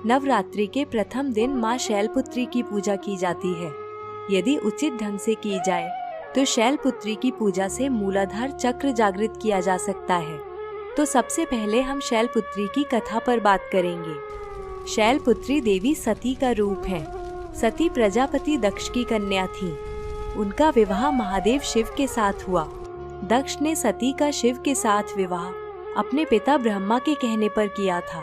नवरात्रि के प्रथम दिन माँ शैलपुत्री की पूजा की जाती है। यदि उचित ढंग से की जाए तो शैलपुत्री की पूजा से मूलाधार चक्र जागृत किया जा सकता है। तो सबसे पहले हम शैलपुत्री की कथा पर बात करेंगे। शैलपुत्री देवी सती का रूप है। सती प्रजापति दक्ष की कन्या थी। उनका विवाह महादेव शिव के साथ हुआ। दक्ष ने सती का शिव के साथ विवाह अपने पिता ब्रह्मा के कहने पर किया था,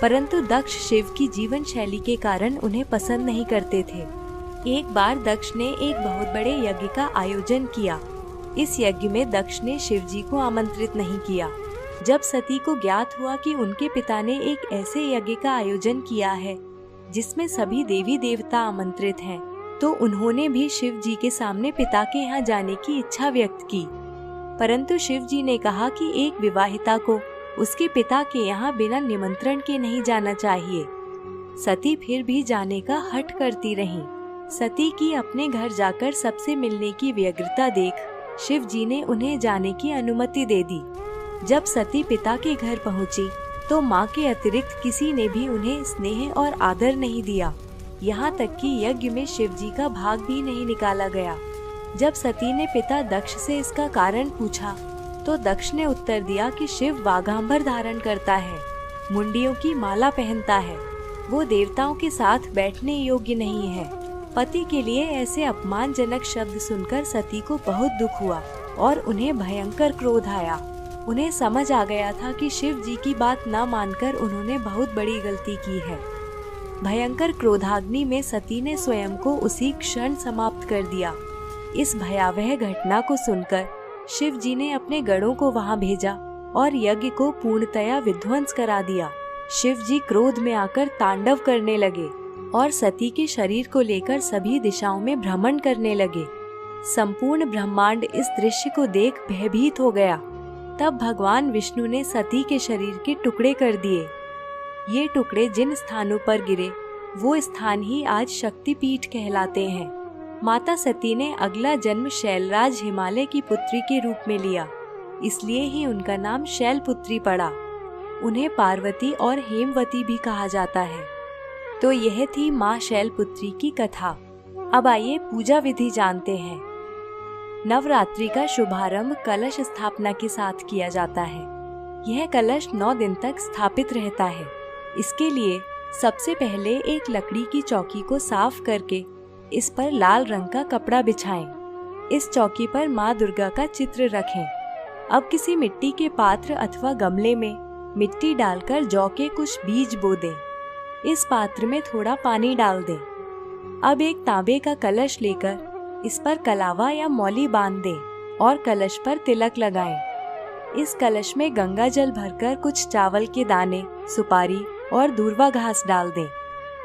परंतु दक्ष शिव की जीवन शैली के कारण उन्हें पसंद नहीं करते थे। एक बार दक्ष ने एक बहुत बड़े यज्ञ का आयोजन किया। इस यज्ञ में दक्ष ने शिव जी को आमंत्रित नहीं किया। जब सती को ज्ञात हुआ कि उनके पिता ने एक ऐसे यज्ञ का आयोजन किया है जिसमें सभी देवी देवता आमंत्रित हैं, तो उन्होंने भी शिव जी के सामने पिता के यहाँ जाने की इच्छा व्यक्त की। परंतु शिव जी ने कहा कि एक विवाहिता को उसके पिता के यहाँ बिना निमंत्रण के नहीं जाना चाहिए। सती फिर भी जाने का हठ करती रही। सती की अपने घर जाकर सबसे मिलने की व्यग्रता देख शिव जी ने उन्हें जाने की अनुमति दे दी। जब सती पिता के घर पहुंची तो माँ के अतिरिक्त किसी ने भी उन्हें स्नेह और आदर नहीं दिया। यहाँ तक कि यज्ञ में शिव जी का भाग भी नहीं निकाला गया। जब सती ने पिता दक्ष से इसका कारण पूछा तो दक्ष ने उत्तर दिया कि शिव वाघांबर धारण करता है, मुंडियों की माला पहनता है, वो देवताओं के साथ बैठने योग्य नहीं है। पति के लिए ऐसे अपमानजनक शब्द सुनकर सती को बहुत दुख हुआ और उन्हें भयंकर क्रोध आया। उन्हें समझ आ गया था कि शिव जी की बात न मानकर उन्होंने बहुत बड़ी गलती की है। भयंकर क्रोधाग्नि में सती ने स्वयं को उसी क्षण समाप्त कर दिया। इस भयावह घटना को सुनकर शिव जी ने अपने गणों को वहां भेजा और यज्ञ को पूर्णतया विध्वंस करा दिया। शिव जी क्रोध में आकर तांडव करने लगे और सती के शरीर को लेकर सभी दिशाओं में भ्रमण करने लगे। संपूर्ण ब्रह्मांड इस दृश्य को देख भयभीत हो गया। तब भगवान विष्णु ने सती के शरीर के टुकड़े कर दिए। ये टुकड़े जिन स्थानों पर गिरे वो स्थान ही आज शक्तिपीठ कहलाते हैं। माता सती ने अगला जन्म शैलराज हिमालय की पुत्री के रूप में लिया, इसलिए ही उनका नाम शैलपुत्री पड़ा। उन्हें पार्वती और हेमवती भी कहा जाता है। तो यह थी माँ शैलपुत्री की कथा। अब आइए पूजा विधि जानते हैं। नवरात्रि का शुभारंभ कलश स्थापना के साथ किया जाता है। यह कलश 9 दिन तक स्थापित रहता है। इसके लिए सबसे पहले एक लकड़ी की चौकी को साफ करके इस पर लाल रंग का कपड़ा बिछाएं। इस चौकी पर माँ दुर्गा का चित्र रखें। अब किसी मिट्टी के पात्र अथवा गमले में मिट्टी डालकर जौ के कुछ बीज बो दें। इस पात्र में थोड़ा पानी डाल दें। अब एक तांबे का कलश लेकर इस पर कलावा या मौली बांध दें और कलश पर तिलक लगाएं। इस कलश में गंगा जल भरकर कुछ चावल के दाने, सुपारी और दूर्वा घास डाल दें।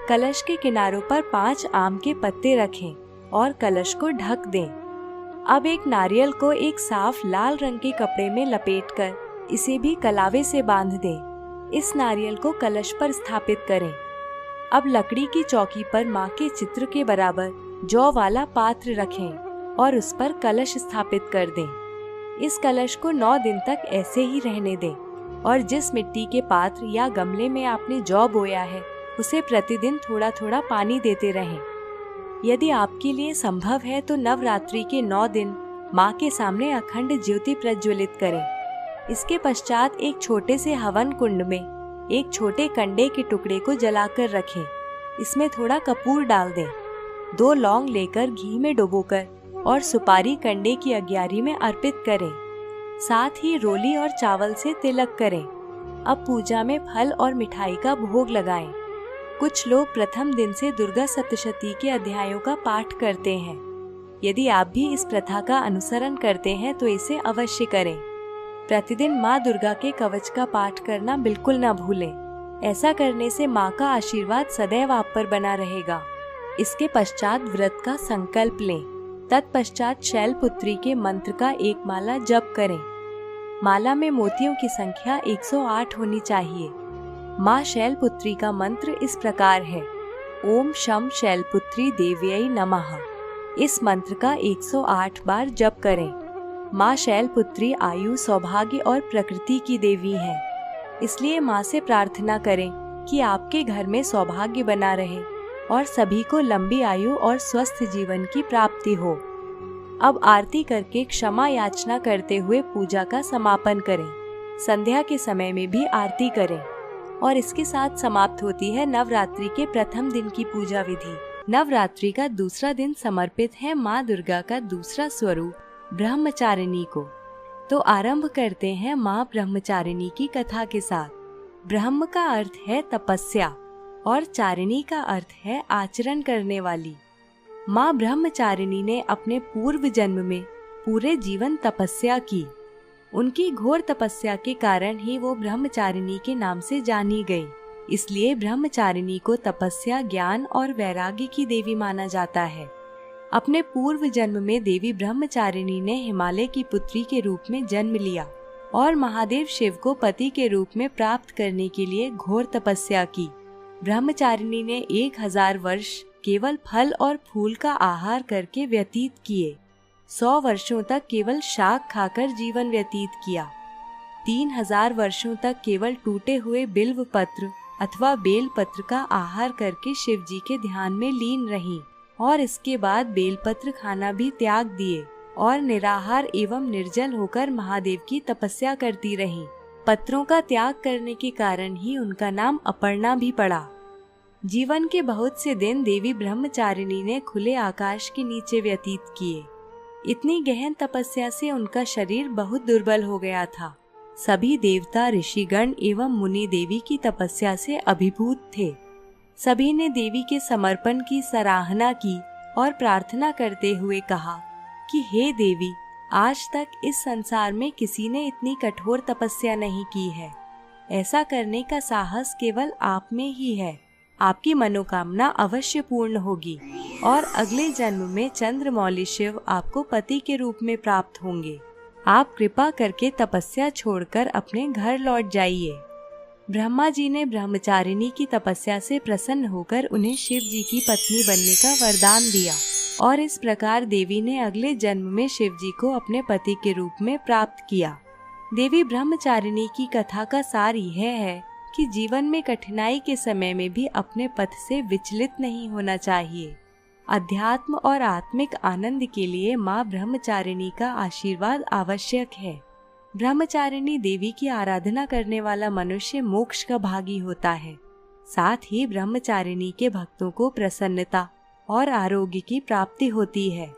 कलश के किनारों पर 5 आम के पत्ते रखें और कलश को ढक दें। अब एक नारियल को एक साफ लाल रंग के कपड़े में लपेटकर इसे भी कलावे से बांध दें। इस नारियल को कलश पर स्थापित करें। अब लकड़ी की चौकी पर माँ के चित्र के बराबर जौ वाला पात्र रखें और उस पर कलश स्थापित कर दें। इस कलश को 9 दिन तक ऐसे ही रहने दें और जिस मिट्टी के पात्र या गमले में आपने जौ बोया है उसे प्रतिदिन थोड़ा थोड़ा पानी देते रहें। यदि आपके लिए संभव है तो नवरात्रि के 9 दिन माँ के सामने अखंड ज्योति प्रज्वलित करें। इसके पश्चात एक छोटे से हवन कुंड में एक छोटे कंडे के टुकड़े को जलाकर रखें। इसमें थोड़ा कपूर डाल दें। 2 लौंग लेकर घी में डुबोकर और सुपारी कंडे की अग्यारी में अर्पित करें। साथ ही रोली और चावल से तिलक करें। अब पूजा में फल और मिठाई का भोग लगाएं। कुछ लोग प्रथम दिन से दुर्गा सप्तशती के अध्यायों का पाठ करते हैं। यदि आप भी इस प्रथा का अनुसरण करते हैं तो इसे अवश्य करें। प्रतिदिन माँ दुर्गा के कवच का पाठ करना बिल्कुल न भूलें। ऐसा करने से माँ का आशीर्वाद सदैव आप पर बना रहेगा। इसके पश्चात व्रत का संकल्प लें। तत्पश्चात शैलपुत्री के मंत्र का एक माला जप करें। माला में मोतियों की संख्या 108 होनी चाहिए। माँ शैलपुत्री का मंत्र इस प्रकार है: ओम शम शैलपुत्री देव्यै नमः। इस मंत्र का 108 बार जप करें। माँ शैलपुत्री आयु, सौभाग्य और प्रकृति की देवी हैं। इसलिए माँ से प्रार्थना करें कि आपके घर में सौभाग्य बना रहे और सभी को लंबी आयु और स्वस्थ जीवन की प्राप्ति हो। अब आरती करके क्षमा याचना करते हुए पूजा का समापन करें। संध्या के समय में भी आरती करें और इसके साथ समाप्त होती है नवरात्रि के प्रथम दिन की पूजा विधि। नवरात्रि का दूसरा दिन समर्पित है माँ दुर्गा का दूसरा स्वरूप ब्रह्मचारिणी को। तो आरंभ करते हैं माँ ब्रह्मचारिणी की कथा के साथ। ब्रह्म का अर्थ है तपस्या और चारिणी का अर्थ है आचरण करने वाली। माँ ब्रह्मचारिणी ने अपने पूर्व जन्म में पूरे जीवन तपस्या की। उनकी घोर तपस्या के कारण ही वो ब्रह्मचारिणी के नाम से जानी गई। इसलिए ब्रह्मचारिणी को तपस्या, ज्ञान और वैराग्य की देवी माना जाता है। अपने पूर्व जन्म में देवी ब्रह्मचारिणी ने हिमालय की पुत्री के रूप में जन्म लिया और महादेव शिव को पति के रूप में प्राप्त करने के लिए घोर तपस्या की। ब्रह्मचारिणी ने 1000 वर्ष केवल फल और फूल का आहार करके व्यतीत किए। 100 वर्षों तक केवल शाक खाकर जीवन व्यतीत किया। 3000 वर्षों तक केवल टूटे हुए बिल्व पत्र अथवा बेल पत्र का आहार करके शिव जी के ध्यान में लीन रहीं और इसके बाद बेलपत्र खाना भी त्याग दिए और निराहार एवं निर्जल होकर महादेव की तपस्या करती रहीं। पत्रों का त्याग करने के कारण ही उनका नाम अपर्णा भी पड़ा। जीवन के बहुत से दिन देवी ब्रह्मचारिणी ने खुले आकाश के नीचे व्यतीत किए। इतनी गहन तपस्या से उनका शरीर बहुत दुर्बल हो गया था। सभी देवता, ऋषिगण एवं मुनि देवी की तपस्या से अभिभूत थे। सभी ने देवी के समर्पण की सराहना की और प्रार्थना करते हुए कहा कि हे देवी, आज तक इस संसार में किसी ने इतनी कठोर तपस्या नहीं की है। ऐसा करने का साहस केवल आप में ही है। आपकी मनोकामना अवश्य पूर्ण होगी और अगले जन्म में चंद्रमौली शिव आपको पति के रूप में प्राप्त होंगे। आप कृपा करके तपस्या छोड़कर अपने घर लौट जाइए। ब्रह्मा जी ने ब्रह्मचारिणी की तपस्या से प्रसन्न होकर उन्हें शिव जी की पत्नी बनने का वरदान दिया और इस प्रकार देवी ने अगले जन्म में शिव जी को अपने पति के रूप में प्राप्त किया। देवी ब्रह्मचारिणी की कथा का सार यह है कि जीवन में कठिनाई के समय में भी अपने पथ से विचलित नहीं होना चाहिए। अध्यात्म और आत्मिक आनंद के लिए माँ ब्रह्मचारिणी का आशीर्वाद आवश्यक है। ब्रह्मचारिणी देवी की आराधना करने वाला मनुष्य मोक्ष का भागी होता है। साथ ही ब्रह्मचारिणी के भक्तों को प्रसन्नता और आरोग्य की प्राप्ति होती है।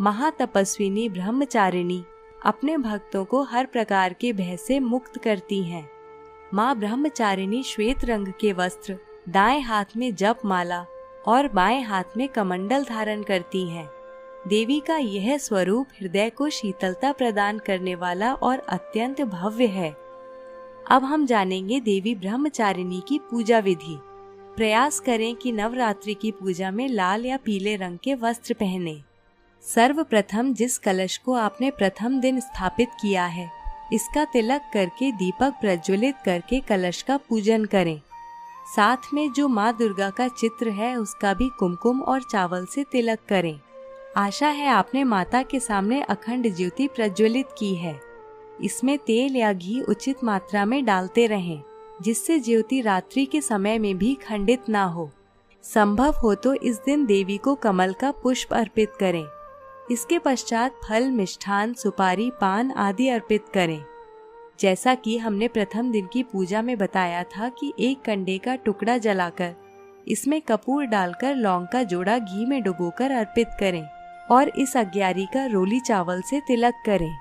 महातपस्विनी ब्रह्मचारिणी अपने भक्तों को हर प्रकार के भय से मुक्त करती हैं। माँ ब्रह्मचारिणी श्वेत रंग के वस्त्र, दाएं हाथ में जप माला और बाएं हाथ में कमंडल धारण करती हैं। देवी का यह स्वरूप हृदय को शीतलता प्रदान करने वाला और अत्यंत भव्य है। अब हम जानेंगे देवी ब्रह्मचारिणी की पूजा विधि। प्रयास करें कि नवरात्रि की पूजा में लाल या पीले रंग के वस्त्र पहने। सर्वप्रथम जिस कलश को आपने प्रथम दिन स्थापित किया है, इसका तिलक करके दीपक प्रज्वलित करके कलश का पूजन करें। साथ में जो माँ दुर्गा का चित्र है उसका भी कुमकुम और चावल से तिलक करें। आशा है आपने माता के सामने अखंड ज्योति प्रज्वलित की है। इसमें तेल या घी उचित मात्रा में डालते रहें, जिससे ज्योति रात्रि के समय में भी खंडित ना हो। संभव हो तो इस दिन देवी को कमल का पुष्प अर्पित करें। इसके पश्चात फल, मिष्ठान, सुपारी, पान आदि अर्पित करें। जैसा कि हमने प्रथम दिन की पूजा में बताया था कि एक कंडे का टुकड़ा जलाकर इसमें कपूर डालकर लौंग का जोड़ा घी में डुबोकर अर्पित करें और इस अग्यारी का रोली चावल से तिलक करें।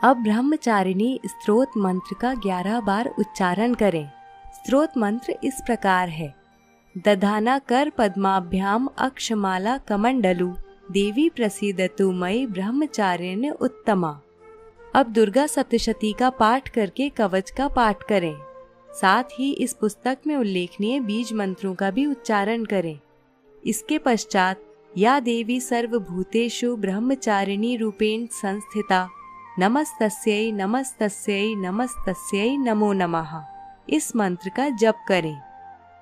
अब ब्रह्मचारिणी स्तोत्र मंत्र का 11 बार उच्चारण करें। स्तोत्र मंत्र इस प्रकार है: दधाना कर पद्माभ्याम अक्षमाला कमंडलु देवी प्रसीदतु मयि ब्रह्मचारिण्य उत्तमा। अब दुर्गा सप्तशती का पाठ करके कवच का पाठ करें। साथ ही इस पुस्तक में उल्लेखनीय बीज मंत्रों का भी उच्चारण करें। इसके पश्चात या देवी सर्वभूतेषु ब्रह्मचारिणी रूपेण संस्थिता नमस्तस्यै नमस्तस्यै नमस्तस्यै नमो नमः, इस मंत्र का जप करें।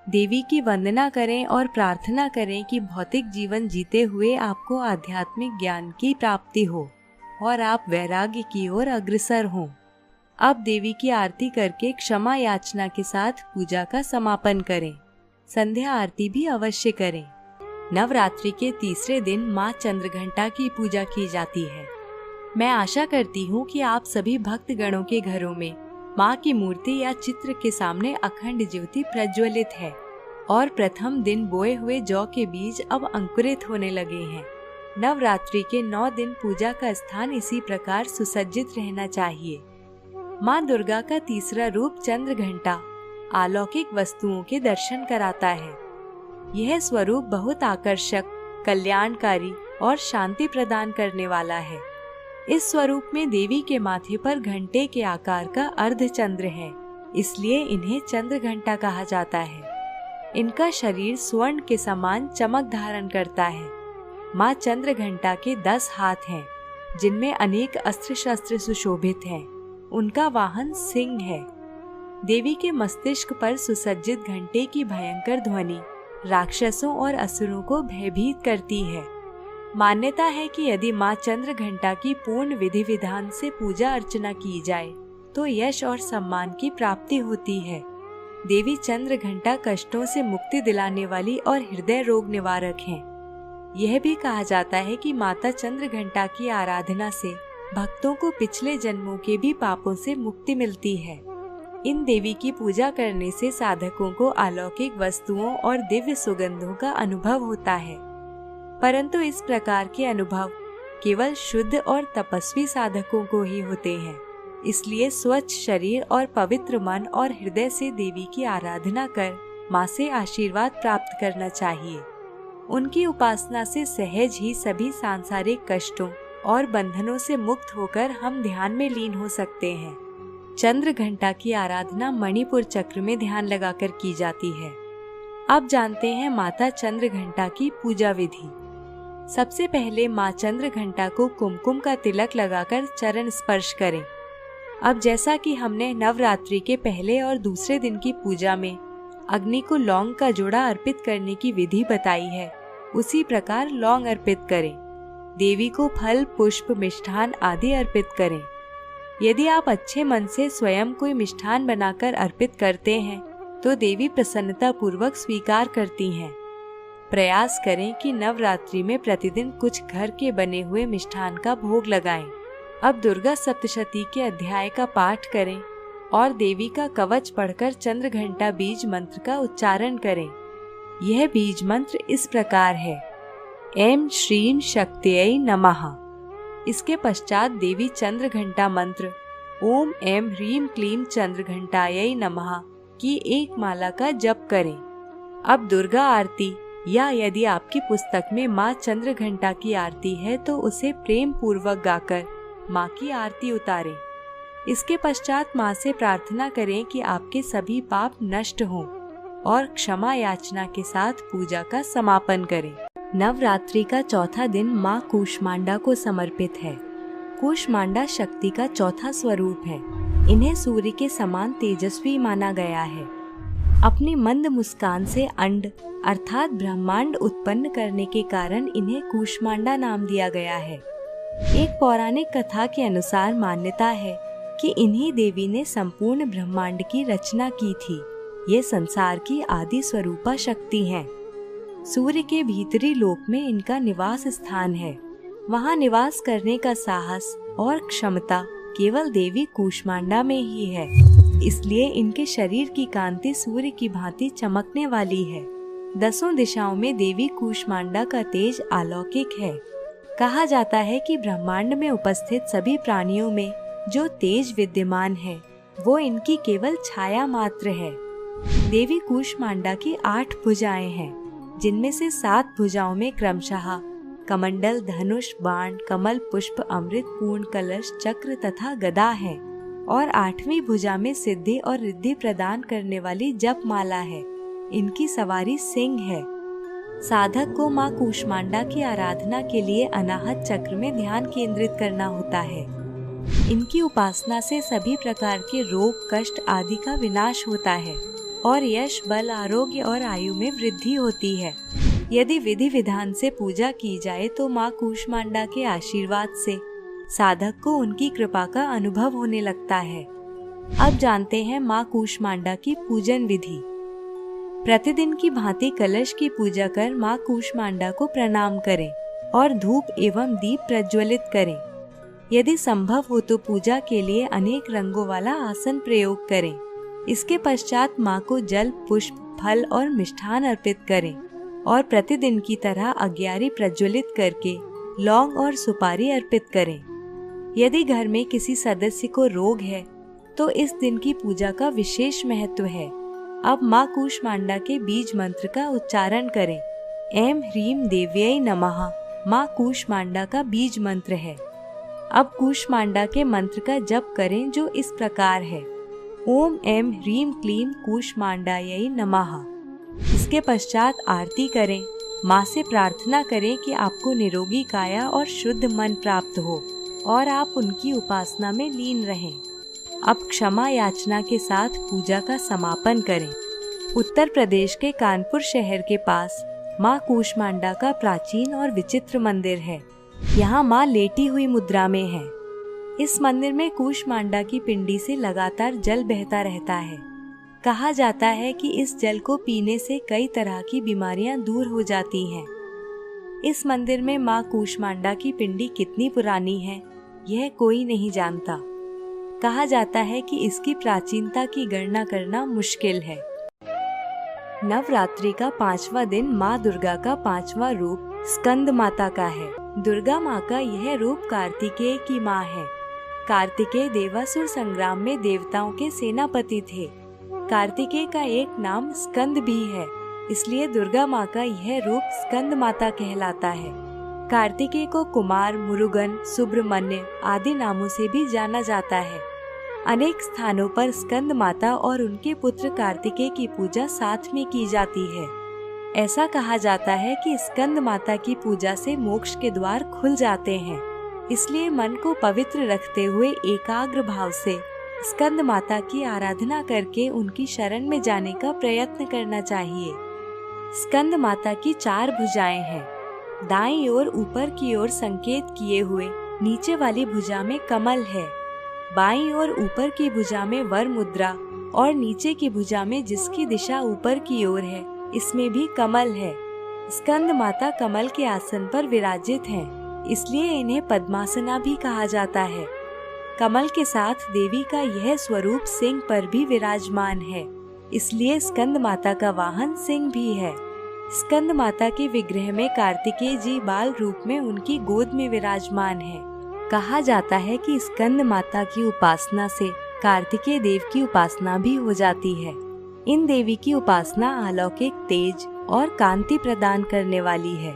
देवी की वंदना करें और प्रार्थना करें कि भौतिक जीवन जीते हुए आपको आध्यात्मिक ज्ञान की प्राप्ति हो और आप वैराग्य की ओर अग्रसर हों। अब देवी की आरती करके क्षमा याचना के साथ पूजा का समापन करें। संध्या आरती भी अवश्य करें। नवरात्रि के तीसरे दिन माँ चंद्रघंटा की पूजा की जाती है। मैं आशा करती हूँ कि आप सभी भक्तगणों के घरों में माँ की मूर्ति या चित्र के सामने अखंड ज्योति प्रज्वलित है और प्रथम दिन बोए हुए जौ के बीज अब अंकुरित होने लगे हैं। नवरात्रि के 9 दिन पूजा का स्थान इसी प्रकार सुसज्जित रहना चाहिए। माँ दुर्गा का तीसरा रूप चंद्रघंटा अलौकिक वस्तुओं के दर्शन कराता है। यह स्वरूप बहुत आकर्षक, कल्याणकारी और शांति प्रदान करने वाला है। इस स्वरूप में देवी के माथे पर घंटे के आकार का अर्धचंद्र है, इसलिए इन्हें चंद्रघंटा कहा जाता है। इनका शरीर स्वर्ण के समान चमक धारण करता है। माँ चंद्रघंटा के 10 हाथ हैं, जिनमें अनेक अस्त्र शस्त्र सुशोभित हैं। उनका वाहन सिंह है। देवी के मस्तिष्क पर सुसज्जित घंटे की भयंकर ध्वनि राक्षसों और असुरों को भयभीत करती है। मान्यता है कि यदि माँ चंद्रघंटा की पूर्ण विधि विधान से पूजा अर्चना की जाए तो यश और सम्मान की प्राप्ति होती है। देवी चंद्रघंटा कष्टों से मुक्ति दिलाने वाली और हृदय रोग निवारक हैं। यह भी कहा जाता है कि माता चंद्रघंटा की आराधना से भक्तों को पिछले जन्मों के भी पापों से मुक्ति मिलती है। इन देवी की पूजा करने से साधकों को अलौकिक वस्तुओं और दिव्य सुगंधों का अनुभव होता है, परंतु इस प्रकार के अनुभव केवल शुद्ध और तपस्वी साधकों को ही होते हैं। इसलिए स्वच्छ शरीर और पवित्र मन और हृदय से देवी की आराधना कर माँ से आशीर्वाद प्राप्त करना चाहिए। उनकी उपासना से सहज ही सभी सांसारिक कष्टों और बंधनों से मुक्त होकर हम ध्यान में लीन हो सकते हैं। चंद्रघंटा की आराधना मणिपुर चक्र में ध्यान लगाकर की जाती है। अब जानते हैं माता चंद्रघंटा की पूजा विधि। सबसे पहले माँ चंद्रघंटा को कुमकुम का तिलक लगाकर चरण स्पर्श करें। अब जैसा कि हमने नवरात्रि के पहले और दूसरे दिन की पूजा में अग्नि को लौंग का जोड़ा अर्पित करने की विधि बताई है, उसी प्रकार लौंग अर्पित करें। देवी को फल, पुष्प, मिष्ठान आदि अर्पित करें। यदि आप अच्छे मन से स्वयं कोई मिष्ठान बनाकर अर्पित करते हैं तो देवी प्रसन्नता पूर्वक स्वीकार करती हैं। प्रयास करें कि नवरात्रि में प्रतिदिन कुछ घर के बने हुए मिष्ठान का भोग लगाएं। अब दुर्गा सप्तशती के अध्याय का पाठ करें और देवी का कवच पढ़कर चंद्रघंटा बीज मंत्र का उच्चारण करें। यह बीज मंत्र इस प्रकार है: ऐं श्रीं शक्त्यै नमः। इसके पश्चात देवी चंद्रघंटा मंत्र ओम ऐं ह्रीं क्लीं चंद्रघंटायै नमः की एक माला का जप करें। अब दुर्गा आरती या यदि आपकी पुस्तक में माँ चंद्रघंटा की आरती है तो उसे प्रेम पूर्वक गाकर माँ की आरती उतारें। इसके पश्चात माँ से प्रार्थना करें कि आपके सभी पाप नष्ट हों और क्षमा याचना के साथ पूजा का समापन करें। नवरात्रि का चौथा दिन माँ कूष्मांडा को समर्पित है। कूष्मांडा शक्ति का चौथा स्वरूप है। इन्हें सूर्य के समान तेजस्वी माना गया है। अपनी मंद मुस्कान से अंड अर्थात ब्रह्मांड उत्पन्न करने के कारण इन्हें कूष्मांडा नाम दिया गया है। एक पौराणिक कथा के अनुसार मान्यता है कि इन्हीं देवी ने संपूर्ण ब्रह्मांड की रचना की थी। ये संसार की आदि स्वरूपा शक्ति हैं। सूर्य के भीतरी लोक में इनका निवास स्थान है। वहाँ निवास करने का साहस और क्षमता केवल देवी कूष्मांडा में ही है। इसलिए इनके शरीर की कांति सूर्य की भांति चमकने वाली है। 10 दिशाओं में देवी कूष्मांडा का तेज अलौकिक है। कहा जाता है कि ब्रह्मांड में उपस्थित सभी प्राणियों में जो तेज विद्यमान है वो इनकी केवल छाया मात्र है। देवी कूष्मांडा की 8 भुजाएं हैं, जिनमें से 7 भुजाओं में क्रमशः कमंडल, धनुष, बाण, कमल, पुष्प, अमृत, पूर्ण कलश, चक्र तथा गदा है और 8वीं भुजा में सिद्धि और रिद्धि प्रदान करने वाली जप माला है। इनकी सवारी सिंह है। साधक को माँ कूष्मांडा की आराधना के लिए अनाहत चक्र में ध्यान केंद्रित करना होता है। इनकी उपासना से सभी प्रकार के रोग, कष्ट आदि का विनाश होता है और यश, बल, आरोग्य और आयु में वृद्धि होती है। यदि विधि विधान से पूजा की जाए तो माँ कूष्मांडा के आशीर्वाद से साधक को उनकी कृपा का अनुभव होने लगता है। अब जानते हैं माँ कूष्मांडा की पूजन विधि। प्रतिदिन की भांति कलश की पूजा कर माँ कूष्मांडा को प्रणाम करें और धूप एवं दीप प्रज्वलित करें। यदि संभव हो तो पूजा के लिए अनेक रंगों वाला आसन प्रयोग करें। इसके पश्चात माँ को जल, पुष्प, फल और मिष्ठान अर्पित करें और प्रतिदिन की तरह अग्यारी प्रज्वलित करके लौंग और सुपारी अर्पित करें। यदि घर में किसी सदस्य को रोग है तो इस दिन की पूजा का विशेष महत्व है। अब माँ कूष्मांडा के बीज मंत्र का उच्चारण करें। ऐं ह्रीं देव्यै नमः माँ कूष्मांडा का बीज मंत्र है। अब कूष्मांडा के मंत्र का जप करें जो इस प्रकार है। ओम ऐं ह्रीं क्लीं कूष्मांडायै नमः। इसके पश्चात आरती करें। माँ से प्रार्थना करें कि आपको निरोगी काया और शुद्ध मन प्राप्त हो और आप उनकी उपासना में लीन रहें। अब क्षमा याचना के साथ पूजा का समापन करें। उत्तर प्रदेश के कानपुर शहर के पास माँ कूष्मांडा का प्राचीन और विचित्र मंदिर है। यहाँ माँ लेटी हुई मुद्रा में है। इस मंदिर में कूष्मांडा की पिंडी से लगातार जल बहता रहता है। कहा जाता है कि इस जल को पीने से कई तरह की बीमारियां दूर हो जाती हैं। इस मंदिर में माँ कूष्मांडा की पिंडी कितनी पुरानी है यह कोई नहीं जानता। कहा जाता है कि इसकी प्राचीनता की गणना करना मुश्किल है। नवरात्रि का 5वां दिन माँ दुर्गा का 5वां रूप स्कंद माता का है। दुर्गा माँ का यह रूप कार्तिकेय की माँ है। कार्तिकेय देवासुर संग्राम में देवताओं के सेनापति थे। कार्तिकेय का एक नाम स्कंद भी है, इसलिए दुर्गा माँ का यह रूप स्कंद माता कहलाता है। कार्तिकेय को कुमार, मुरुगन, सुब्रमण्य आदि नामों से भी जाना जाता है। अनेक स्थानों पर स्कंद माता और उनके पुत्र कार्तिकेय की पूजा साथ में की जाती है। ऐसा कहा जाता है कि स्कंद माता की पूजा से मोक्ष के द्वार खुल जाते हैं। इसलिए मन को पवित्र रखते हुए एकाग्र भाव से स्कंद माता की आराधना करके उनकी शरण में जाने का प्रयत्न करना चाहिए। स्कंद माता की 4 भुजाएं हैं। दाईं ओर ऊपर की ओर संकेत किए हुए नीचे वाली भुजा में कमल है। बाईं ओर ऊपर की भुजा में वर मुद्रा और नीचे की भुजा में जिसकी दिशा ऊपर की ओर है इसमें भी कमल है। स्कंद माता कमल के आसन पर विराजित हैं, इसलिए इन्हें पद्मासना भी कहा जाता है। कमल के साथ देवी का यह स्वरूप सिंह पर भी विराजमान है, इसलिए स्कंद माता का वाहन सिंह भी है। स्कंद माता के विग्रह में कार्तिकेय जी बाल रूप में उनकी गोद में विराजमान है। कहा जाता है कि स्कंद माता की उपासना से कार्तिकेय देव की उपासना भी हो जाती है। इन देवी की उपासना अलौकिक तेज और कांति प्रदान करने वाली है।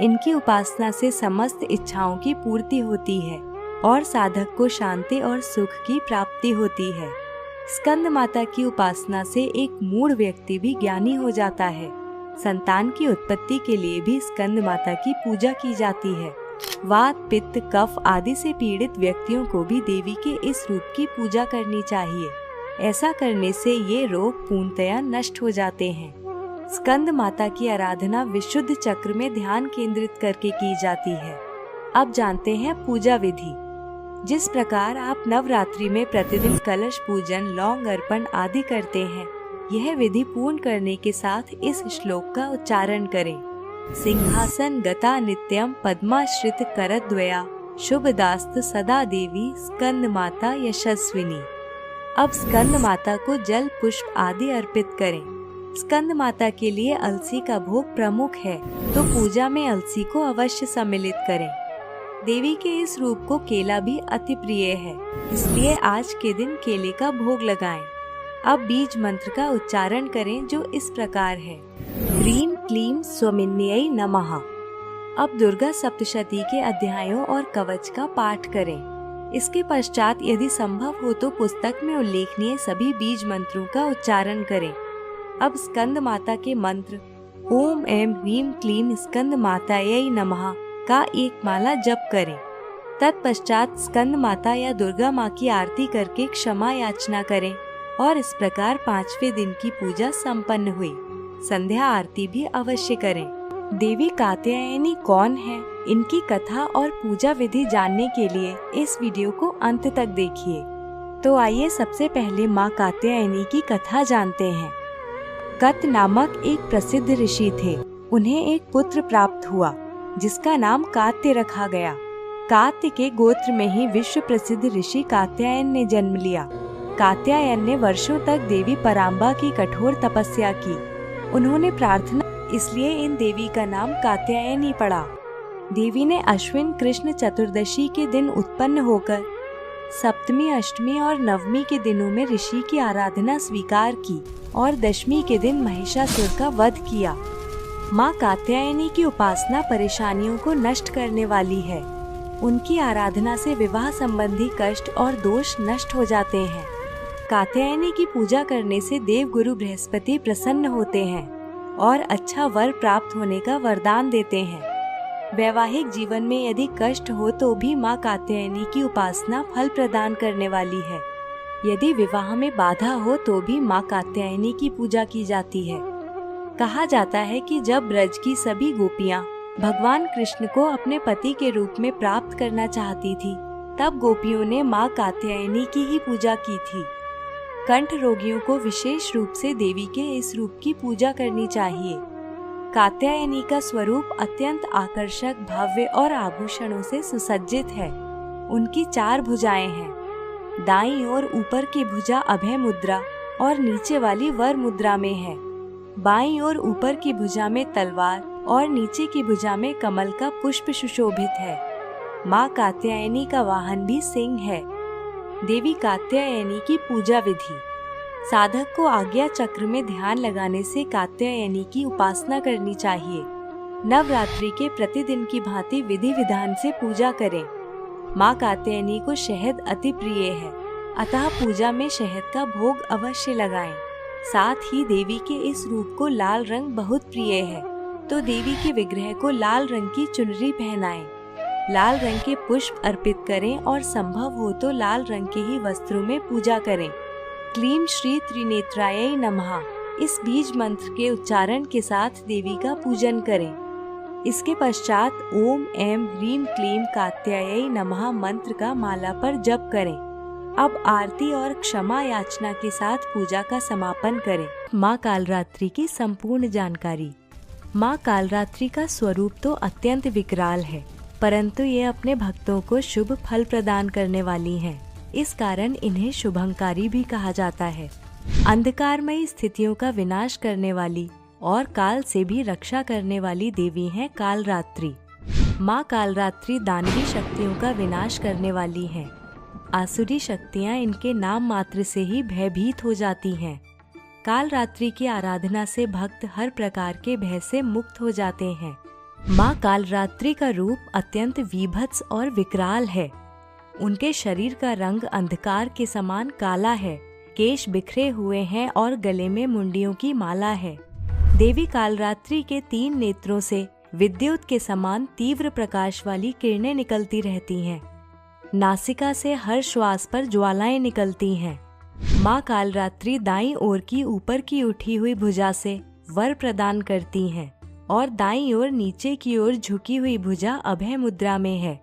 इनकी उपासना से समस्त इच्छाओं की पूर्ति होती है और साधक को शांति और सुख की प्राप्ति होती है। स्कंद माता की उपासना से एक मूढ़ व्यक्ति भी ज्ञानी हो जाता है। संतान की उत्पत्ति के लिए भी स्कंद माता की पूजा की जाती है। वात, पित्त, कफ आदि से पीड़ित व्यक्तियों को भी देवी के इस रूप की पूजा करनी चाहिए। ऐसा करने से ये रोग पूर्णतया नष्ट हो जाते हैं। स्कंद माता की आराधना विशुद्ध चक्र में ध्यान केंद्रित करके की जाती है। अब जानते हैं पूजा विधि। जिस प्रकार आप नवरात्रि में प्रतिदिन कलश पूजन, लौंग अर्पण आदि करते हैं, यह विधि पूर्ण करने के साथ इस श्लोक का उच्चारण करें। सिंहासन गता नित्यम पद्माश्रित करद्वया शुभदास्त सदा देवी स्कंद माता यशस्विनी। अब स्कंद माता को जल, पुष्प आदि अर्पित करें। स्कंद माता के लिए अलसी का भोग प्रमुख है, तो पूजा में अलसी को अवश्य सम्मिलित करें। देवी के इस रूप को केला भी अति प्रिय है, इसलिए आज के दिन केले का भोग लगाएं। अब बीज मंत्र का उच्चारण करें जो इस प्रकार है। ह्रीं क्लीं स्वमिन्यै नमः। अब दुर्गा सप्तशती के अध्यायों और कवच का पाठ करें। इसके पश्चात यदि संभव हो तो पुस्तक में उल्लेखनीय सभी बीज मंत्रों का उच्चारण करें। अब स्कंद माता के मंत्र ओम ऐं ह्रीं क्लीं स्कंद मातायै नमः का एक माला जप करें। तत्पश्चात स्कंद माता या दुर्गा माँ की आरती करके क्षमा याचना करें और इस प्रकार 5वें दिन की पूजा संपन्न हुई। संध्या आरती भी अवश्य करें। देवी कात्यायनी कौन है, इनकी कथा और पूजा विधि जानने के लिए इस वीडियो को अंत तक देखिए। तो आइए सबसे पहले माँ कात्यायनी की कथा जानते हैं। कत नामक एक प्रसिद्ध ऋषि थे। उन्हें एक पुत्र प्राप्त हुआ जिसका नाम कात्य रखा गया। कात्य के गोत्र में ही विश्व प्रसिद्ध ऋषि कात्यायन ने जन्म लिया। कात्यायन ने वर्षों तक देवी पराम्बा की कठोर तपस्या की। उन्होंने प्रार्थना, इसलिए इन देवी का नाम कात्यायनी पड़ा। देवी ने अश्विन कृष्ण चतुर्दशी के दिन उत्पन्न होकर सप्तमी, अष्टमी और नवमी के दिनों में ऋषि की आराधना स्वीकार की और दशमी के दिन महिषासुर का वध किया। माँ कात्यायनी की उपासना परेशानियों को नष्ट करने वाली है। उनकी आराधना से विवाह संबंधी कष्ट और दोष नष्ट हो जाते हैं। कात्यायनी की पूजा करने से देव गुरु बृहस्पति प्रसन्न होते हैं और अच्छा वर प्राप्त होने का वरदान देते हैं। वैवाहिक जीवन में यदि कष्ट हो तो भी माँ कात्यायनी की उपासना फल प्रदान करने वाली है। यदि विवाह में बाधा हो तो भी माँ कात्यायनी की पूजा की जाती है। कहा जाता है कि जब ब्रज की सभी गोपियाँ भगवान कृष्ण को अपने पति के रूप में प्राप्त करना चाहती थी, तब गोपियों ने माँ कात्यायनी की ही पूजा की थी। कंठ रोगियों को विशेष रूप से देवी के इस रूप की पूजा करनी चाहिए। कात्यायनी का स्वरूप अत्यंत आकर्षक, भव्य और आभूषणों से सुसज्जित है। उनकी 4 भुजाएं हैं। दाईं ओर ऊपर की भुजा अभय मुद्रा और नीचे वाली वर मुद्रा में है। बाईं ओर ऊपर की भुजा में तलवार और नीचे की भुजा में कमल का पुष्प सुशोभित है। माँ कात्यायनी का वाहन भी सिंह है। देवी कात्यायनी की पूजा विधि। साधक को आज्ञा चक्र में ध्यान लगाने से कात्यायनी की उपासना करनी चाहिए। नवरात्रि के प्रतिदिन की भांति विधि विधान से पूजा करें। माँ कात्यायनी को शहद अति प्रिय है, अतः पूजा में शहद का भोग अवश्य लगाएं। साथ ही देवी के इस रूप को लाल रंग बहुत प्रिय है, तो देवी के विग्रह को लाल रंग की चुनरी पहनाएं। लाल रंग के पुष्प अर्पित करें और संभव हो तो लाल रंग के ही वस्त्रों में पूजा करें। क्लीम श्री त्रिनेत्रायै नमः इस बीज मंत्र के उच्चारण के साथ देवी का पूजन करें। इसके पश्चात ओम ऐं ह्रीं क्लीं कात्यायै नमः मंत्र का माला पर जप करें। अब आरती और क्षमा याचना के साथ पूजा का समापन करें। माँ कालरात्रि की संपूर्ण जानकारी। माँ कालरात्रि का स्वरूप तो अत्यंत विकराल है, परंतु ये अपने भक्तों को शुभ फल प्रदान करने वाली हैं। इस कारण इन्हें शुभंकारी भी कहा जाता है। अंधकारमयी स्थितियों का विनाश करने वाली और काल से भी रक्षा करने वाली देवी हैं कालरात्रि। माँ कालरात्रि दानवी शक्तियों का विनाश करने वाली हैं। आसुरी शक्तियाँ इनके नाम मात्र से ही भयभीत हो जाती हैं। कालरात्रि की आराधना से भक्त हर प्रकार के भय से मुक्त हो जाते हैं। माँ कालरात्रि का रूप अत्यंत विभत्स और विकराल है। उनके शरीर का रंग अंधकार के समान काला है। केश बिखरे हुए हैं और गले में मुंडियों की माला है। देवी कालरात्रि के 3 नेत्रों से विद्युत के समान तीव्र प्रकाश वाली किरणें निकलती रहती हैं। नासिका से हर श्वास पर ज्वालाएं निकलती हैं। माँ कालरात्रि दाईं ओर की ऊपर की उठी हुई भुजा से वर प्रदान करती हैं और दाईं ओर नीचे की ओर झुकी हुई भुजा अभय मुद्रा में है।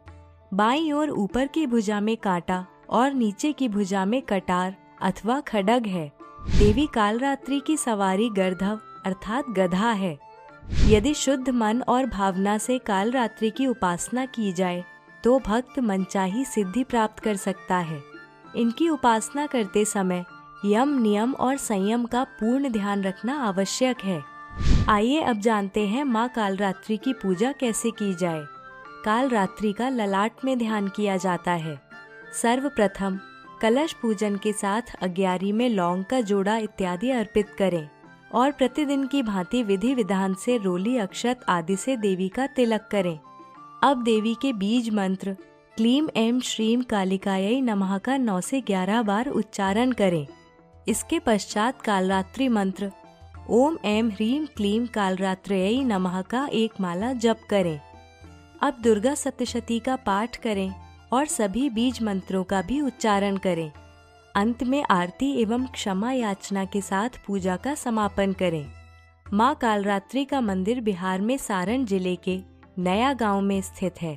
बाईं ओर ऊपर की भुजा में कांटा और नीचे की भुजा में कटार अथवा खड्ग है। देवी कालरात्रि की सवारी गर्धव अर्थात गधा है। यदि शुद्ध मन और भावना से कालरात्रि की उपासना की जाए तो भक्त मनचाही सिद्धि प्राप्त कर सकता है। इनकी उपासना करते समय यम, नियम और संयम का पूर्ण ध्यान रखना आवश्यक है। आइए अब जानते हैं माँ कालरात्रि की पूजा कैसे की जाए। कालरात्रि का ललाट में ध्यान किया जाता है। सर्वप्रथम कलश पूजन के साथ अग्यारी में लौंग का जोड़ा इत्यादि अर्पित करें और प्रतिदिन की भांति विधि विधान से रोली, अक्षत आदि से देवी का तिलक करें। अब देवी के बीज मंत्र क्लीम ऐं श्रीं कालिकायै नमः का 9 से 11 बार उच्चारण करें। इसके पश्चात कालरात्रि मंत्र ओम ऐं ह्रीं क्लीं कालरात्रयै नमः का 1 माला जप करें। अब दुर्गा सप्तशती का पाठ करें और सभी बीज मंत्रों का भी उच्चारण करें। अंत में आरती एवं क्षमा याचना के साथ पूजा का समापन करें। माँ कालरात्रि का मंदिर बिहार में सारण जिले के नया गांव में स्थित है।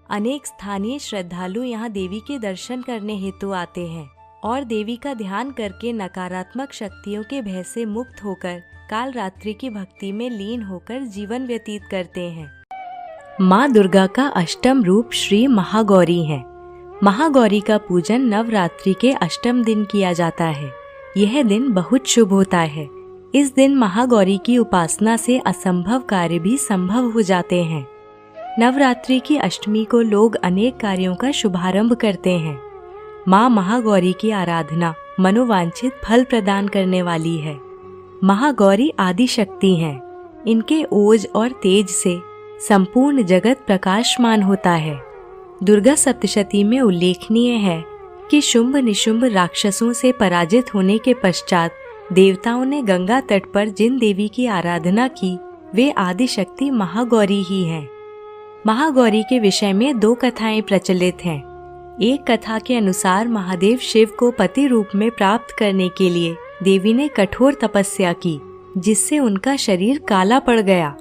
अनेक स्थानीय श्रद्धालु यहाँ देवी के दर्शन करने हेतु आते हैं। और देवी का ध्यान करके नकारात्मक शक्तियों के भय से मुक्त होकर काल रात्रि की भक्ति में लीन होकर जीवन व्यतीत करते हैं। माँ दुर्गा का अष्टम रूप श्री महागौरी है। महागौरी का पूजन नवरात्रि के अष्टम दिन किया जाता है। यह दिन बहुत शुभ होता है। इस दिन महागौरी की उपासना से असंभव कार्य भी संभव हो जाते हैं। नवरात्रि की अष्टमी को लोग अनेक कार्यों का शुभारंभ करते हैं। माँ महागौरी की आराधना मनोवांछित फल प्रदान करने वाली है। महागौरी आदि शक्ति हैं। इनके ओज और तेज से संपूर्ण जगत प्रकाशमान होता है। दुर्गा सप्तशती में उल्लेखनीय है कि शुंभ निशुंभ राक्षसों से पराजित होने के पश्चात देवताओं ने गंगा तट पर जिन देवी की आराधना की वे आदि शक्ति महागौरी ही हैं। महागौरी के विषय में 2 कथाएं प्रचलित हैं। एक कथा के अनुसार महादेव शिव को पति रूप में प्राप्त करने के लिए देवी ने कठोर तपस्या की, जिससे उनका शरीर काला पड़ गया।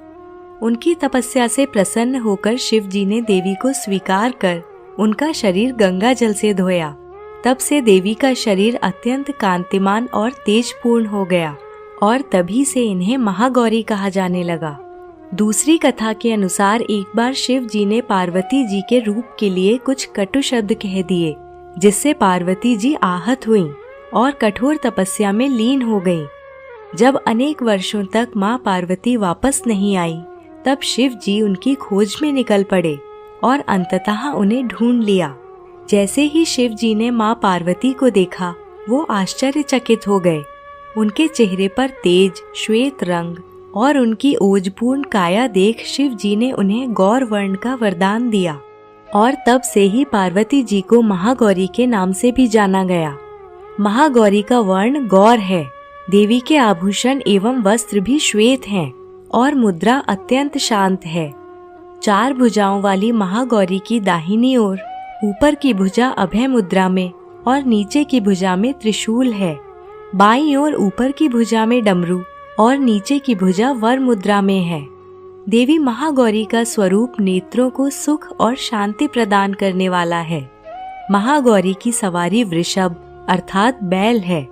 उनकी तपस्या से प्रसन्न होकर शिव जी ने देवी को स्वीकार कर उनका शरीर गंगा जल से धोया। तब से देवी का शरीर अत्यंत कांतिमान और तेजपूर्ण हो गया और तभी से इन्हें महागौरी कहा जाने लगा। दूसरी कथा के अनुसार एक बार शिव जी ने पार्वती जी के रूप के लिए कुछ कटु शब्द कह दिए, जिससे पार्वती जी आहत हुईं और कठोर तपस्या में लीन हो गईं। जब अनेक वर्षों तक माँ पार्वती वापस नहीं आई, तब शिव जी उनकी खोज में निकल पड़े और अंततः उन्हें ढूंढ लिया। जैसे ही शिव जी ने माँ पार्वती को देखा, वो आश्चर्यचकित हो गए। उनके चेहरे पर तेज श्वेत रंग और उनकी ओजपूर्ण काया देख शिव जी ने उन्हें गौर वर्ण का वरदान दिया और तब से ही पार्वती जी को महागौरी के नाम से भी जाना गया। महागौरी का वर्ण गौर है। देवी के आभूषण एवं वस्त्र भी श्वेत हैं और मुद्रा अत्यंत शांत है। 4 भुजाओं वाली महागौरी की दाहिनी ओर ऊपर की भुजा अभय मुद्रा में और नीचे की भुजा में त्रिशूल है। बाईं ओर ऊपर की भुजा में डमरू और नीचे की भुजा वर मुद्रा में है। देवी महागौरी का स्वरूप नेत्रों को सुख और शांति प्रदान करने वाला है। महागौरी की सवारी वृषभ अर्थात बैल है।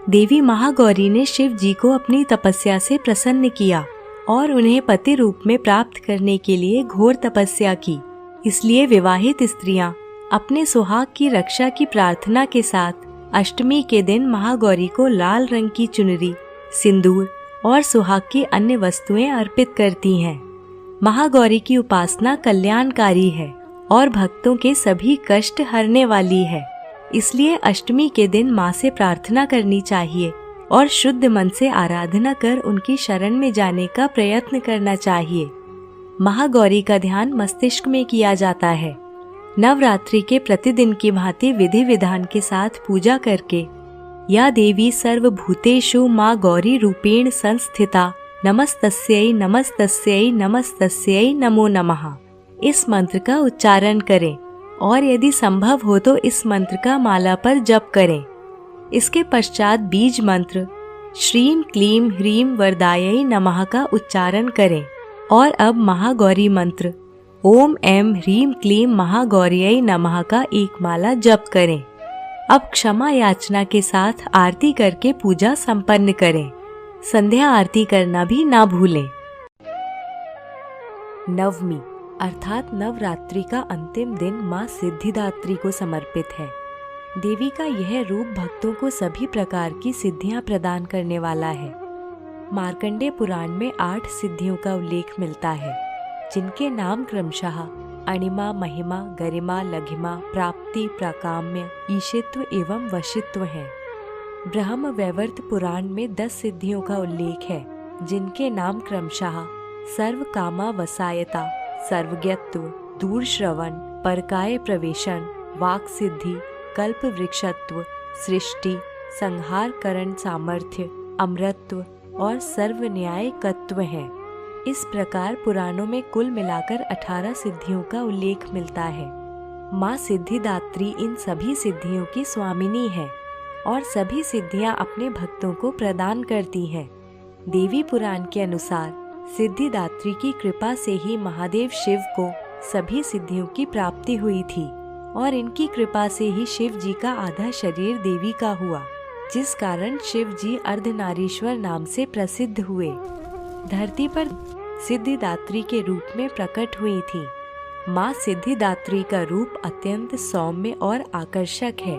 देवी महागौरी ने शिव जी को अपनी तपस्या से प्रसन्न किया और उन्हें पति रूप में प्राप्त करने के लिए घोर तपस्या की। इसलिए विवाहित स्त्रियां अपने सुहाग की रक्षा की प्रार्थना के साथ अष्टमी के दिन महागौरी को लाल रंग की चुनरी, सिंदूर और सुहाग की अन्य वस्तुएं अर्पित करती हैं। महागौरी की उपासना कल्याणकारी है और भक्तों के सभी कष्ट हरने वाली है। इसलिए अष्टमी के दिन माँ से प्रार्थना करनी चाहिए और शुद्ध मन से आराधना कर उनकी शरण में जाने का प्रयत्न करना चाहिए। महागौरी का ध्यान मस्तिष्क में किया जाता है। नवरात्रि के प्रतिदिन की भांति विधि विधान के साथ पूजा करके या देवी सर्वभूतेषु माँ गौरी रूपेण संस्थिता नमस्तस्यै नमस्तस्यै नमस्तस्यै नमो नमः इस मंत्र का उच्चारण करें और यदि संभव हो तो इस मंत्र का माला पर जप करें। इसके पश्चात बीज मंत्र श्रीम क्लीम ह्रीम वरदायै नमः का उच्चारण करें और अब महागौरी मंत्र ओम ऐं ह्रीम क्लीम महागौर्यै नमः का एक माला जप करें। अब क्षमा याचना के साथ आरती करके पूजा संपन्न करें। संध्या आरती करना भी ना भूलें। नवमी अर्थात नवरात्रि का अंतिम दिन माँ सिद्धिदात्री को समर्पित है। देवी का यह रूप भक्तों को सभी प्रकार की सिद्धियां प्रदान करने वाला है। मार्कंडेय पुराण में 8 सिद्धियों का उल्लेख मिलता है, जिनके नाम क्रमशः अणिमा, महिमा, गरिमा, लघिमा, प्राप्ति, प्राकाम्य, ईशित्व एवं वशित्व हैं। ब्रह्म वैवर्त पुराण में 10 सिद्धियों का उल्लेख है, जिनके नाम क्रमशः सर्व कामा वसायता, सर्वज्ञत्व, दूर श्रवण, परकाय प्रवेशन, वाक सिद्धि, कल्प वृक्षत्व, सृष्टि, संहार करण सामर्थ्य, अमरत्व और सर्व न्यायकत्व हैं। इस प्रकार पुराणों में कुल मिलाकर 18 सिद्धियों का उल्लेख मिलता है। माँ सिद्धिदात्री इन सभी सिद्धियों की स्वामिनी है और सभी सिद्धियां अपने भक्तों को प्रदान करती हैं। देवी पुराण के अनुसार सिद्धिदात्री की कृपा से ही महादेव शिव को सभी सिद्धियों की प्राप्ति हुई थी और इनकी कृपा से ही शिव जी का आधा शरीर देवी का हुआ, जिस कारण शिव जी अर्धनारीश्वर नाम से प्रसिद्ध हुए। धरती पर सिद्धिदात्री के रूप में प्रकट हुई थी। माँ सिद्धिदात्री का रूप अत्यंत सौम्य और आकर्षक है।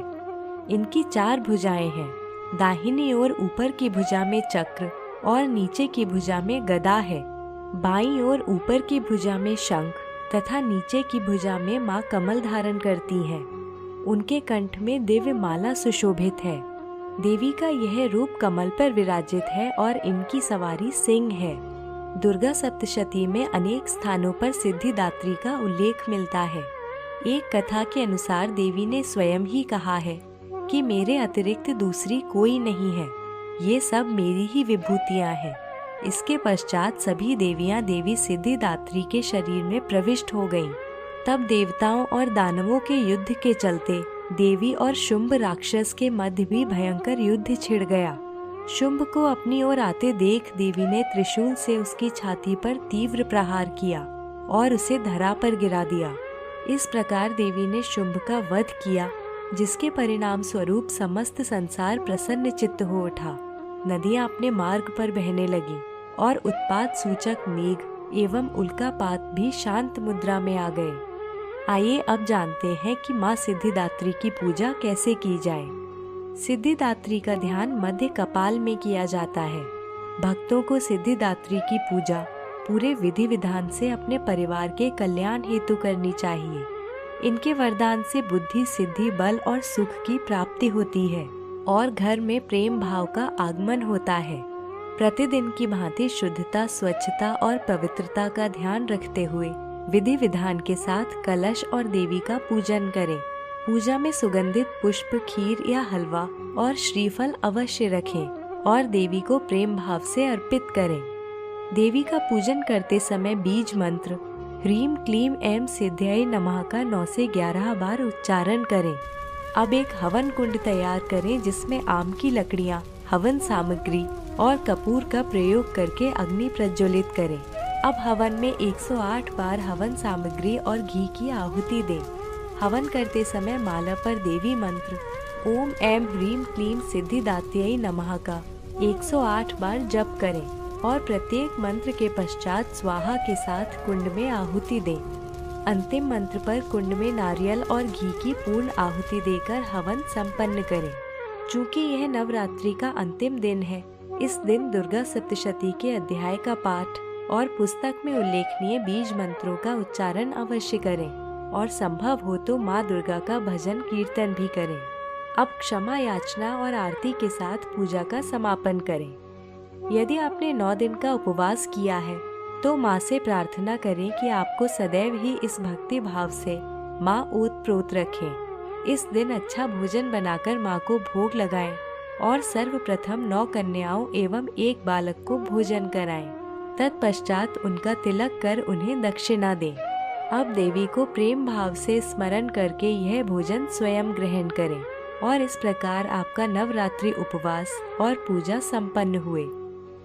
इनकी 4 भुजाएं हैं। दाहिनी ओर ऊपर की भुजा में चक्र और नीचे की भुजा में गदा है। बाईं ओर ऊपर की भुजा में शंख तथा नीचे की भुजा में माँ कमल धारण करती हैं। उनके कंठ में दिव्य माला सुशोभित है। देवी का यह रूप कमल पर विराजित है और इनकी सवारी सिंह है। दुर्गा सप्तशती में अनेक स्थानों पर सिद्धिदात्री का उल्लेख मिलता है। एक कथा के अनुसार देवी ने स्वयं ही कहा है कि मेरे अतिरिक्त दूसरी कोई नहीं है, ये सब मेरी ही विभूतियाँ हैं। इसके पश्चात सभी देवियाँ देवी सिद्धिदात्री के शरीर में प्रविष्ट हो गईं। तब देवताओं और दानवों के युद्ध के चलते देवी और शुंभ राक्षस के मध्य भी भयंकर युद्ध छिड़ गया। शुंभ को अपनी ओर आते देख देवी ने त्रिशूल से उसकी छाती पर तीव्र प्रहार किया और उसे धरा पर गिरा दिया। इस प्रकार देवी ने शुंभ का वध किया, जिसके परिणाम स्वरूप समस्त संसार प्रसन्न चित्त हो उठा। नदियां अपने मार्ग पर बहने लगी और उत्पात सूचक मेघ एवं उल्कापात भी शांत मुद्रा में आ गए। आइए अब जानते हैं कि माँ सिद्धिदात्री की पूजा कैसे की जाए। सिद्धिदात्री का ध्यान मध्य कपाल में किया जाता है। भक्तों को सिद्धिदात्री की पूजा पूरे विधि विधान से अपने परिवार के कल्याण हेतु करनी चाहिए। इनके वरदान से बुद्धि, सिद्धि, बल और सुख की प्राप्ति होती है और घर में प्रेम भाव का आगमन होता है। प्रतिदिन की भांति शुद्धता, स्वच्छता और पवित्रता का ध्यान रखते हुए विधि विधान के साथ कलश और देवी का पूजन करें। पूजा में सुगंधित पुष्प, खीर या हलवा और श्रीफल अवश्य रखें और देवी को प्रेम भाव से अर्पित करें। देवी का पूजन करते समय बीज मंत्र ह्रीम क्लीम ऐं सिद्ध्यै नमः का 9 से 11 बार उच्चारण करें। अब एक हवन कुंड तैयार करें, जिसमें आम की लकड़ियाँ, हवन सामग्री और कपूर का प्रयोग करके अग्नि प्रज्वलित करें। अब हवन में 108 बार हवन सामग्री और घी की आहुति दें। हवन करते समय माला पर देवी मंत्र ओम ऐं ह्रीम क्लीम सिद्धिदात्यै नमः का 108 बार जप करें और प्रत्येक मंत्र के पश्चात स्वाहा के साथ कुंड में आहुति दें। अंतिम मंत्र पर कुंड में नारियल और घी की पूर्ण आहुति देकर हवन संपन्न करें। चूँकि यह नवरात्रि का अंतिम दिन है, इस दिन दुर्गा सप्तशती के अध्याय का पाठ और पुस्तक में उल्लेखनीय बीज मंत्रों का उच्चारण अवश्य करें और संभव हो तो माँ दुर्गा का भजन कीर्तन भी करें। अब क्षमा याचना और आरती के साथ पूजा का समापन करें। यदि आपने 9 दिन का उपवास किया है तो माँ से प्रार्थना करें कि आपको सदैव ही इस भक्ति भाव से माँ ओतप्रोत रखें। इस दिन अच्छा भोजन बनाकर माँ को भोग लगाएं और सर्वप्रथम 9 कन्याओं एवं 1 बालक को भोजन कराएं। तत्पश्चात उनका तिलक कर उन्हें दक्षिणा दें। अब देवी को प्रेम भाव से स्मरण करके यह भोजन स्वयं ग्रहण करें और इस प्रकार आपका नवरात्रि उपवास और पूजा संपन्न हुए।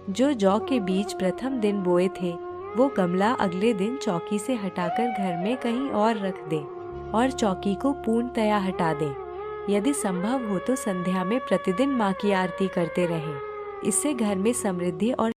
जो जौ के बीज प्रथम दिन बोए थे, वो गमला अगले दिन चौकी से हटाकर घर में कहीं और रख दें और चौकी को पूर्णतया हटा दें। यदि संभव हो तो संध्या में प्रतिदिन माँ की आरती करते रहें। इससे घर में समृद्धि और